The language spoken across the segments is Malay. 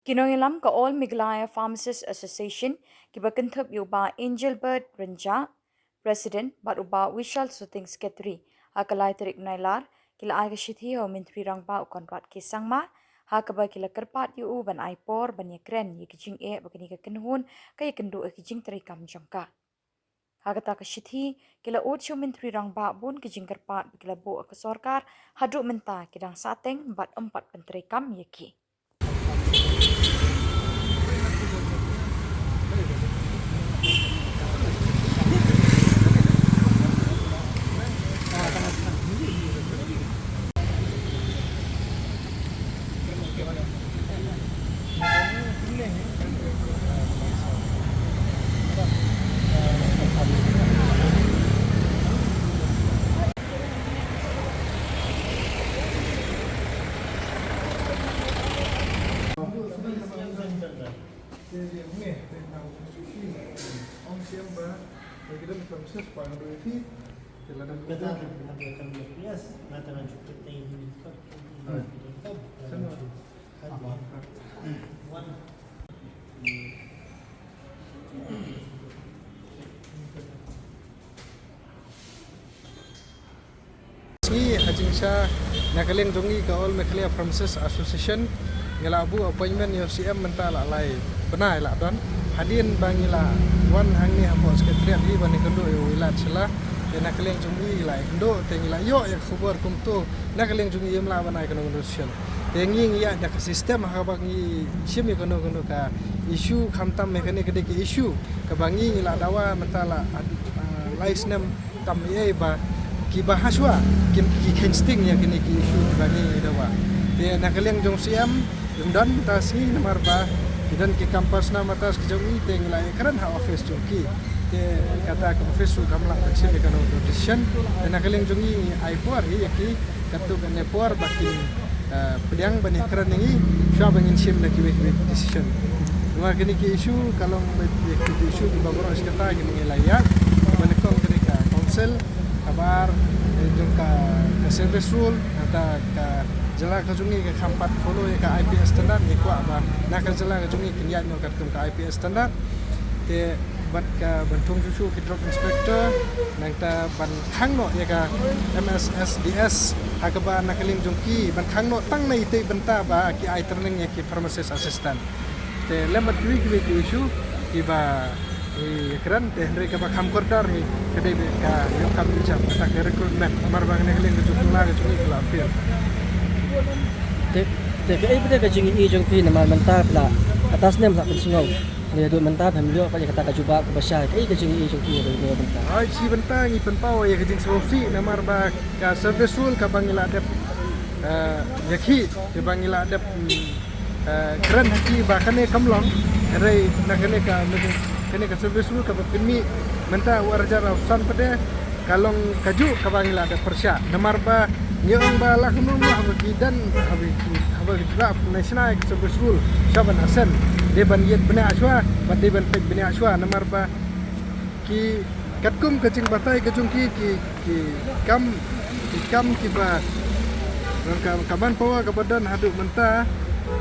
Kinoilam ka All Miglaya Pharmacists Association kiba kentup yuba Angelbert Renja, President bat uba Vishal Suting Secretary hakalai terik nailar kila aga shithi ho menteri rangba ukonrat kisangma hakaba kila kerpat yu ban aipor ban yakren yikijing bakani ka kenhun kaya kendu kijing terikam jangka. Hagata ka shithi kila ocho menteri rangba bun kijing kerpat kila bu ke sorkar haduk menta kidang sateng bat empat menteri kam yaki. Hajing Shah Nakaleng Jongi ka All Maclear Pharmacists Association ngelabu appointment yo CM mentala lai benai la don hadin bangila wan hangni hambo sekretariat hi bani kendo yo wilat sela Nakaleng Jongi lai kendo tengila yo ya khubor kumtu Nakaleng Jongi yem la banai kendo social tengi ya da sistem ha bangi shimi kendo ka isu khamtam mekanik de ki isu ka bangi ngila dawa mentala laisnem tam ye ba ki bahaswa ki insting ya kini ki isu bani dawa te nakaleng jong siam dan tasi nomor ba dan ki kampus na matas ki jong ite nglai karan ha office jong ki te kata ka office su kamla action kan decision te nakaleng jong i ai por hi ki katu kan ne por bakin pedang bani karan ngi sha bangin sim na ki decision dua kini ki isu kalau ki isu di baboro sekata ki nglai ya bani kong kini ka council kabar jung ka service rule atau ka jala ka jungi ka kampat follow ka IPS standard ni kwa ba na ka jala ka jungi kinyat no ka IPS standard te bat ka bantung susu ki drug inspector nang ta ban khang no ya ka MSSDS hakaba nakaling jungki ban khang no tang na ite benta ba ki ai training ya ki pharmacist assistant te lembat ki issue ki ba keren teh dari kaba kam kordar ni kedai ka yo kam bicara kata ke recruitment mar bang ne kelen ke jumlah ke cuni kala fil te ke ai bede jing i jong pi na man mantap la atas nem sak singau ne do mantap ham yo pa kata ka juba ke basya ke ai ke jing i jong pi do mantap ai si bentang i penpau ya ke jing sofi na mar ba ka service rule ka bangila adep yakhi ke bangila adep keren haki ba kane kamlong rai na kane ka kene ka service rule ka pimi menta warjar san pade kalong kaju ka bangila ada persya namar ba nyeong ba la kunu ma ba kidan abi draft national service rule saban asen de ban yet bena aswa ba de ban pek bena aswa namar ba ki katkum kacing batai kajung ki kam ki ba kaban pawa ka badan hadu menta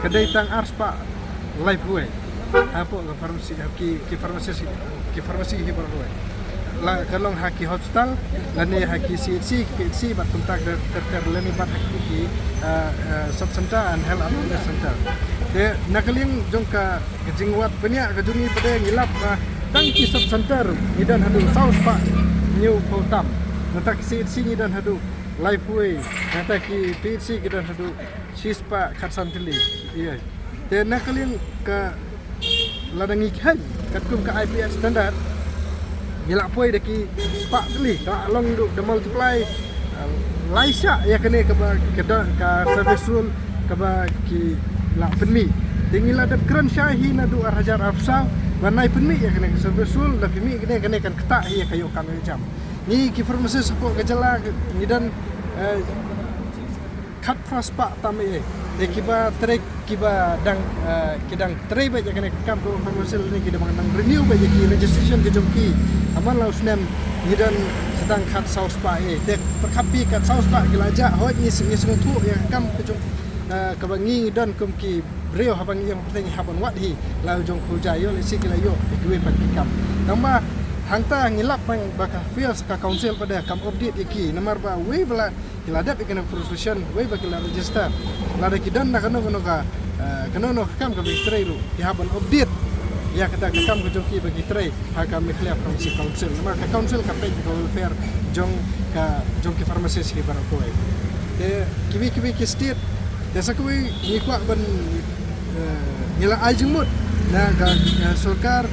kedai tang ars pa live way apa ki farmasi hi baru la kalong haki hospital lani haki CHC bat kontak terkait lani bat haki ki sub center and health awareness center de nakaling jongka jingwat banyak ka jungi pada ngilap tang ki sub center idan hadu south pa new pautam nata ki CHC idan hadu lifeway nata ki PHC idan hadu sispa khatsantili iya de nakaling ka ladang ikan katkum ka IPS standard gila poi deki spak kali ka long du the multiply laisa ya kene ka service rule ka ba ki la penmi tingila dap kran syahi na du arhajar afsa banai penmi ya kene ka service rule la penmi kene kan ketak ya kayo kan jam ni ki farmasi support ka jala ni dan kat praspa tame kiba trek kiba dang kidang trek ba jakane kam to farmasi ni kida mang renew ba jaki registration ke jomki aman laus nem nidan sedang kat saus pa tek perkapi kat saus pa kilaja hoj ni sing tu ya kam ke jom kabangi dan kumki beliau habang yang penting haban wat hi lau jong hujayo le sikilayo ikwe pakikam tamba hangta ngilap mang baka files ka council pada kam update iki nomor ba we bala kiladap ikena profession we bakila register lada kidan na kano ka kano kam ka bistray lu ki haban update ya kata kam ko jongki bagi tray haka miklia provinsi council nomor ka council ka page welfare jongki pharmacist hi bara ko te kiwi ki state desa ko ni kwa ban nila ajimut na ga sulkar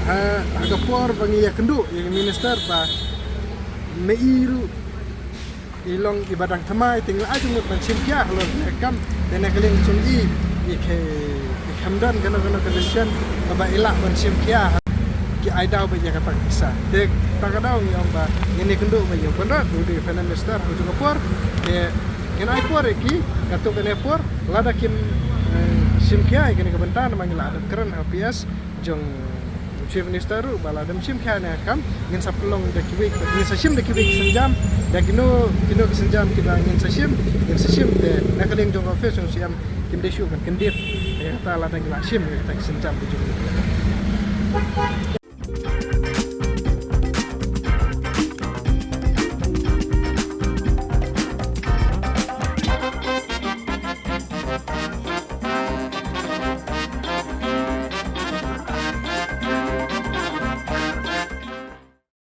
aga por bangi ya kendu yang minister ba meiru ilong ibadang thamai tinggal ajimut ban simkia lo kam dena keling chungi ke kamdan kana condition ba ilak ban simkia ki aidau ba ya kata bisa te takadau yang ba ini kendu ba yang benar di finance minister ujung por ke kena por ki katuk kena por lada kim simkia kena kebentan mangila ada keren HPS jong chief minister bala dem simkia na kam ngin sapelong de kiwik ngin sasim de kiwik senjam da kino senjam kita ngin sasim de nakaling jong office jong siam kim de shu kan kendit ya ta lada ngila sim ta senjam jong